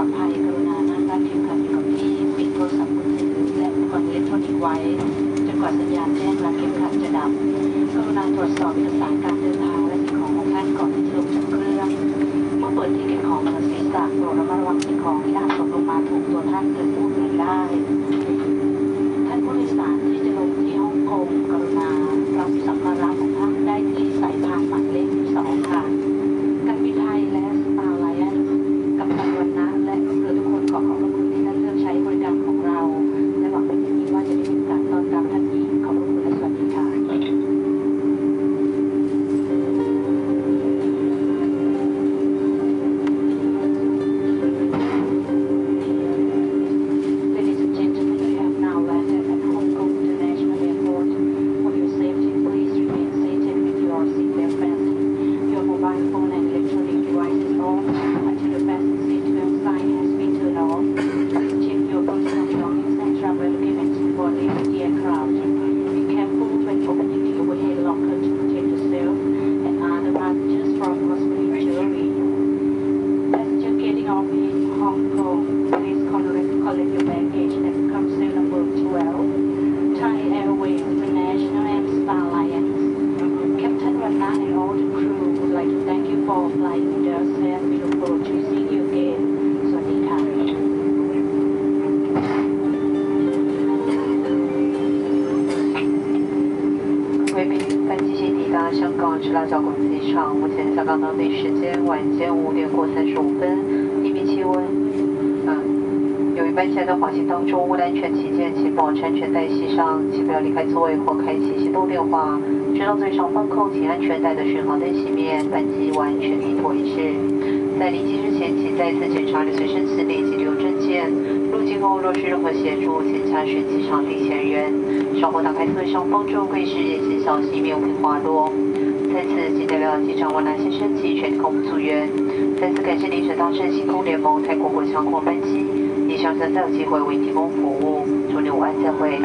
ดภัยกรุณานั่งรัดเข็มขัดอยู่กับที่ปิดโทรศัพท์มือถือและอุปกรณ์อิเล็กทรอนิกส์ไว้จนกว่าสัญญาณแจ้งรัดเข็มขัดจะดับกรุณาตรวจสอบเอกสารการเดินทางและสิ่งของของท่านก่อนที่จะลงจากเครื่องเมื่อเปิดที่เก็บของบนศีรษะโปรดระมัดระวังสิ่งของที่อาจตกลงมาถูกตัวท่านหรือผู้อื่นได้ท่านผู้โดยสารที่จะลงที่ฮ่องกงกรุณารับสัมภาระของท่านได้ที่สายพานหมายเลข2ค่ะการบินไทยและสตาร์ไลน์กัปตันวรรณะและเรือทุกคนขอขอบพระคุณที่ท่านเลือกใช้บริการของเราและหวังเป็นอย่างยิ่งว่าจะได้มีการต้อนรับท่านอีกขอบพระคุณและสวัสดีค่ะ Ladies and gentlemen, we have now landed at Hong Kong International Airport. For your safety, please remain seated with your seatbelt fastened, your mobile phone and electronic devices off until the fasten seatbelt sign has been turned off. Please check your personal belongings and travel documents before leaving the aircraft. Be careful when opening the overhead locker to protect yourself and other passengers from possible injury. Passenger getting off in Hong Kong, please collect your baggage at console number 12, Thai Airways International and Star Alliance. Captain Rana and all the crew would like to thank you for flying with us and we look forward to seeing you again. สวัสดีค่ะ贵宾，本机已抵达香港赤腊角国际机场，目前香港当地时间晚间5点过35分，地面气温。由于班机在滑行当中，为了安全起见，请保持安全带系上，请不要离开座位或开启行动电话。直到最上方扣紧安全带的巡航灯熄灭，班机完全离妥一致。在离机之前，请再次检查你随身行李及留证件。入境后若需任何协助，请查询机场地勤人。稍后打开座位上方置物柜时，也请小心免物品滑落。在此，仅代表机长王南先生及全体空服组员，再次感谢您乘搭乘星空联盟泰国国际航空班机，也希望下次有机会为您提供服务。祝您午安，再会。